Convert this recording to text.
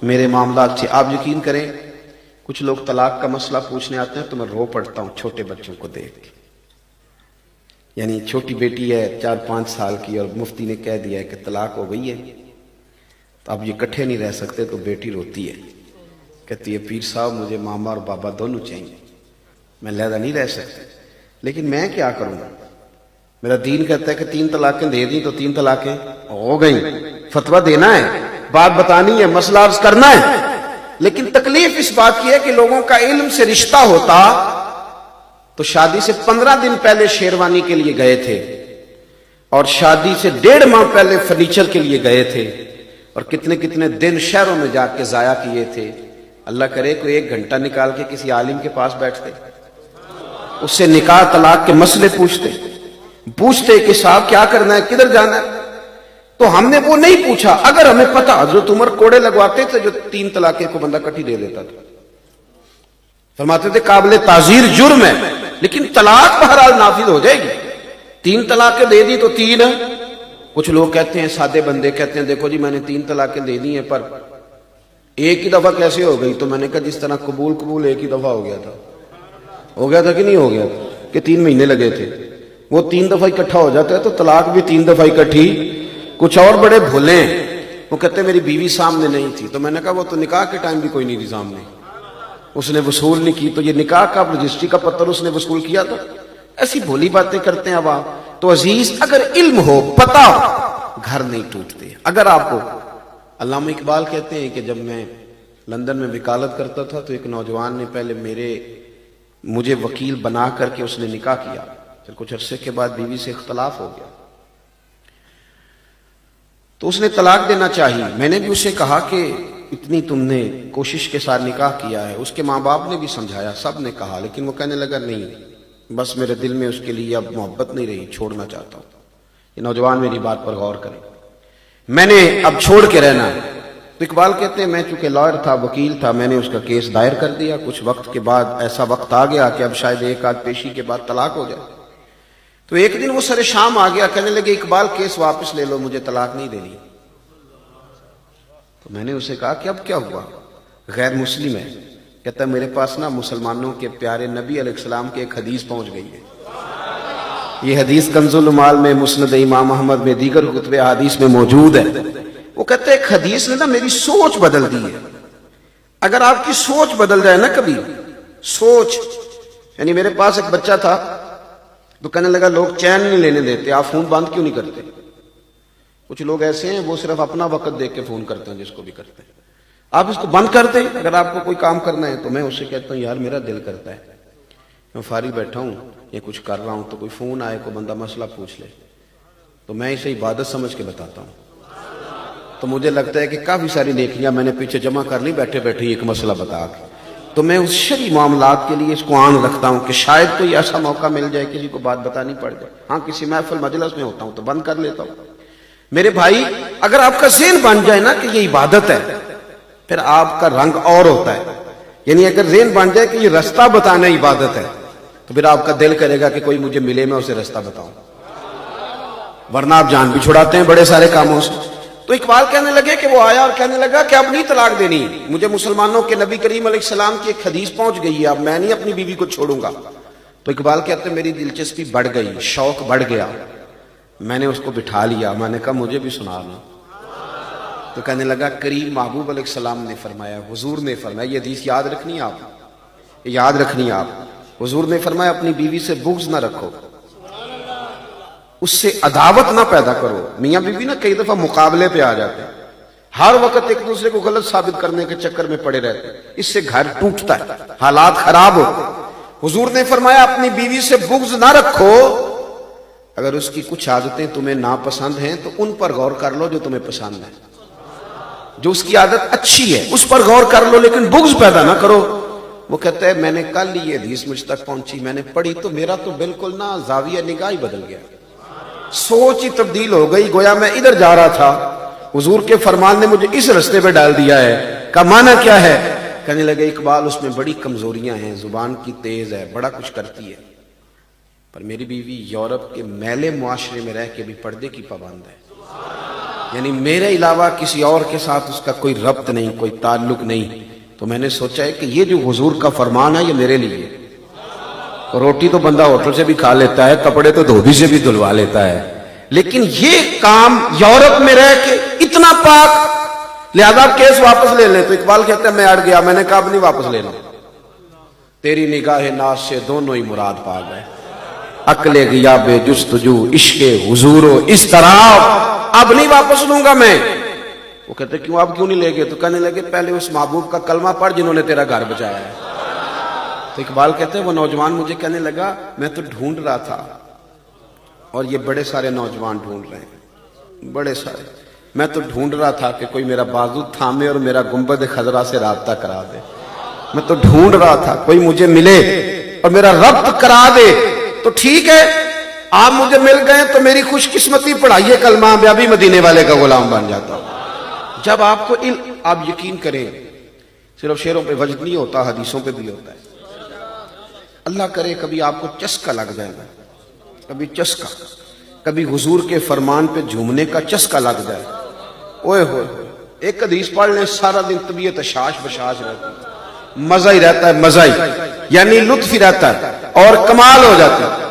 میرے معاملات سے آپ یقین کریں کچھ لوگ طلاق کا مسئلہ پوچھنے آتے ہیں تو میں رو پڑتا ہوں چھوٹے بچوں کو دیکھ کے. یعنی چھوٹی بیٹی ہے 4-5 سال کی اور مفتی نے کہہ دیا ہے کہ طلاق ہو گئی ہے تو اب یہ اکٹھے نہیں رہ سکتے تو بیٹی روتی ہے, کہتی ہے پیر صاحب مجھے ماما اور بابا دونوں چاہیے, میں علیحدہ نہیں رہ سکتا. لیکن میں کیا کروں, میرا دین کہتا ہے کہ 3 طلاقیں دے دیں تو 3 طلاقیں ہو گئیں. فتویٰ دینا ہے, بات بتانی ہے, مسئلہ عرض کرنا ہے. لیکن تکلیف اس بات کی ہے کہ لوگوں کا علم سے رشتہ ہوتا تو شادی سے 15 دن پہلے شیروانی کے لیے گئے تھے اور شادی سے 1.5 ماہ پہلے فرنیچر کے لیے گئے تھے اور کتنے کتنے دن شہروں میں جا کے ضائع کیے تھے. اللہ کرے کوئی 1 گھنٹہ نکال کے کسی عالم کے پاس بیٹھتے, اس سے نکاح طلاق کے مسئلے پوچھتے کہ صاحب کیا کرنا ہے, کدھر جانا ہے. تو ہم نے وہ نہیں پوچھا. اگر ہمیں پتا حضرت عمر کوڑے لگواتے تھے جو 3 طلاقیں کو بندہ کٹھی دے دیتا تھا, فرماتے تھے قابل تعزیر جرم ہے لیکن طلاق بہرحال نافذ ہو جائے گی. 3 طلاقیں دے دی تو 3. کچھ لوگ کہتے ہیں, سادے بندے کہتے ہیں دیکھو جی میں نے 3 طلاقیں دے دی ہیں پر ایک ہی دفعہ کیسے ہو گئی. تو میں نے کہا جس طرح قبول ایک ہی دفعہ ہو گیا تھا کہ نہیں ہو گیا تھا کہ 3 مہینے لگے تھے, وہ 3 دفعہ اکٹھا ہو جاتا ہے تو طلاق بھی 3 دفعہ اکٹھی. کچھ اور بڑے بھولے ہیں, وہ کہتے ہیں میری بیوی سامنے نہیں تھی. تو میں نے کہا وہ تو نکاح کے ٹائم بھی کوئی نہیں تھی سامنے, اس نے وصول نہیں کی, تو یہ نکاح کا رجسٹری کا پتر اس نے وصول کیا تھا. ایسی بھولی باتیں کرتے ہیں اب آپ. تو عزیز اگر علم ہو, پتہ ہو, گھر نہیں ٹوٹتے. اگر آپ کو, علامہ اقبال کہتے ہیں کہ جب میں لندن میں وکالت کرتا تھا تو ایک نوجوان نے پہلے مجھے وکیل بنا کر کے اس نے نکاح کیا, پھر کچھ عرصے کے بعد بیوی سے اختلاف ہو گیا تو اس نے طلاق دینا چاہی. میں نے بھی اسے کہا کہ اتنی تم نے کوشش کے ساتھ نکاح کیا ہے. اس کے ماں باپ نے بھی سمجھایا, سب نے کہا, لیکن وہ کہنے لگا نہیں, بس میرے دل میں اس کے لیے اب محبت نہیں رہی, چھوڑنا چاہتا ہوں. یہ نوجوان میری بات پر غور کریں, میں نے اب چھوڑ کے رہنا ہے. تو اقبال کہتے ہیں میں چونکہ لائر تھا, وکیل تھا, میں نے اس کا کیس دائر کر دیا. کچھ وقت کے بعد ایسا وقت آ گیا کہ اب شاید 1 پیشی کے بعد طلاق ہو جائے. تو ایک دن وہ سر شام آ گیا, کہنے لگے اقبال کیس واپس لے لو, مجھے طلاق نہیں دینی. تو میں نے اسے کہا کہ اب کیا ہوا, غیر مسلم ہے. کہتا ہے میرے پاس نا مسلمانوں کے پیارے نبی علیہ السلام کی ایک حدیث پہنچ گئی ہے. یہ حدیث کنز العمال میں, مسند امام احمد میں, دیگر کتب احادیث میں موجود ہے. وہ کہتے ہیں ایک حدیث نے نا میری سوچ بدل دی ہے. اگر آپ کی سوچ بدل جائے نا کبھی, سوچ, یعنی میرے پاس ایک بچہ تھا تو کہنے لگا لوگ چین نہیں لینے دیتے, آپ فون بند کیوں نہیں کرتے. کچھ لوگ ایسے ہیں وہ صرف اپنا وقت دیکھ کے فون کرتے ہیں, جس کو بھی کرتے ہیں. آپ اس کو بند کر دیں. اگر آپ کو کوئی کام کرنا ہے تو میں اسے کہتا ہوں یار میرا دل کرتا ہے میں فارغ بیٹھا ہوں یا کچھ کر رہا ہوں تو کوئی فون آئے, کوئی بندہ مسئلہ پوچھ لے تو میں اسے عبادت سمجھ کے بتاتا ہوں. تو مجھے لگتا ہے کہ کافی ساری نیکیاں میں نے پیچھے جمع کر لی بیٹھے بیٹھے ایک مسئلہ بتا کے. تو میں اس شرعی معاملات کے لیے اس کو آن رکھتا ہوں کہ شاید کوئی ایسا موقع مل جائے کسی کو بات بتانی پڑ جائے. ہاں کسی محفل مجلس میں ہوتا ہوں تو بند کر لیتا ہوں. میرے بھائی اگر آپ کا ذہن بن جائے نا کہ یہ عبادت ہے, پھر آپ کا رنگ اور ہوتا ہے. یعنی اگر ذہن بن جائے کہ یہ رستہ بتانا عبادت ہے تو پھر آپ کا دل کرے گا کہ کوئی مجھے ملے میں اسے رستہ بتاؤں, ورنہ آپ جان بھی چھڑاتے ہیں بڑے سارے کاموں سے. تو اقبال کہنے لگے کہ وہ آیا اور کہنے لگا کہ اب نہیں طلاق دینی, مجھے مسلمانوں کے نبی کریم علیہ السلام کی ایک حدیث پہنچ گئی ہے, اب میں نہیں اپنی بیوی کو چھوڑوں گا. تو اقبال کہتے ہیں میری دلچسپی بڑھ گئی, شوق بڑھ گیا. میں نے اس کو بٹھا لیا, میں نے کہا مجھے بھی سنانا. تو کہنے لگا کریم محبوب علیہ السلام نے فرمایا, حضور نے فرمایا, یہ حدیث یاد رکھنی ہے آپ, یاد رکھنی ہے آپ. حضور نے فرمایا اپنی بیوی سے بغض نہ رکھو, اس سے عداوت نہ پیدا کرو. میاں بیوی نا کئی دفعہ مقابلے پہ آ جاتے ہیں, ہر وقت ایک دوسرے کو غلط ثابت کرنے کے چکر میں پڑے رہتے ہیں, اس سے گھر ٹوٹتا ہے, حالات خراب ہوتے ہیں. حضور نے فرمایا اپنی بیوی سے بغض نہ رکھو, اگر اس کی کچھ عادتیں تمہیں ناپسند ہیں تو ان پر غور کر لو جو تمہیں پسند ہے. جو اس کی عادت اچھی ہے اس پر غور کر لو, لیکن بغض پیدا نہ کرو. وہ کہتا ہے میں نے کل یہ حدیث مجھ تک پہنچی, میں نے پڑھی تو میرا تو بالکل نا زاویہ نگاہ ہی بدل گیا, سوچ ہی تبدیل ہو گئی. گویا میں ادھر جا رہا تھا, حضور کے فرمان نے مجھے اس رستے پہ ڈال دیا ہے. کا معنی کیا ہے؟ کہنے لگے اقبال اس میں بڑی کمزوریاں ہیں, زبان کی تیز ہے, بڑا کچھ کرتی ہے, پر میری بیوی یورپ کے میلے معاشرے میں رہ کے بھی پردے کی پابند ہے. یعنی میرے علاوہ کسی اور کے ساتھ اس کا کوئی ربط نہیں، کوئی تعلق نہیں. تو میں نے سوچا ہے کہ یہ جو حضور کا فرمان ہے یہ میرے لیے. روٹی تو بندہ ہوٹل سے بھی کھا لیتا ہے، کپڑے تو دھوبی سے بھی دھلوا لیتا ہے، لیکن یہ کام یورپ میں رہ کے اتنا پاک، لہذا کیس واپس لے لیں. تو اقبال کہتا ہے میں اڑ گیا، میں نے کہا اب نہیں واپس لینا. تیری نگاہ ناز سے دونوں ہی مراد پا گئے. عقل غیاب جستجو عشق حضور و اضطراب، اب نہیں واپس لوں گا میں. وہ کہتے کیوں، آپ کیوں نہیں لے گئے؟ تو کہنے لگے پہلے اس محبوب کا کلمہ پڑھ جنہوں نے تیرا گھر بچایا ہے. تو اقبال کہتے ہیں وہ نوجوان مجھے کہنے لگا میں تو ڈھونڈ رہا تھا، اور یہ بڑے سارے نوجوان ڈھونڈ رہے ہیں، بڑے سارے. میں تو ڈھونڈ رہا تھا کہ کوئی میرا بازو تھامے اور میرا گنبد خضرا سے رابطہ کرا دے. میں تو ڈھونڈ رہا تھا کوئی مجھے ملے اور میرا ربط کرا دے. تو ٹھیک ہے آپ مجھے مل گئے تو میری خوش قسمتی، پڑھائیے کلمہ، میں ابھی مدینے والے کا غلام بن جاتا ہوں. جب آپ کو علم، آپ یقین کریں صرف شعروں پہ وجد نہیں ہوتا، حدیثوں پہ بھی ہوتا ہے. اللہ کرے کبھی آپ کو چسکا لگ جائے گا، کبھی چسکا، کبھی حضور کے فرمان پہ جھومنے کا چسکا لگ جائے. اوئے ہوئے ایک حدیث پڑھ لیں سارا دن طبیعت شاش بشاش رہتی ہے، مزہ ہی رہتا ہے، مزہ ہی یعنی لطف ہی رہتا ہے اور کمال ہو جاتا ہے.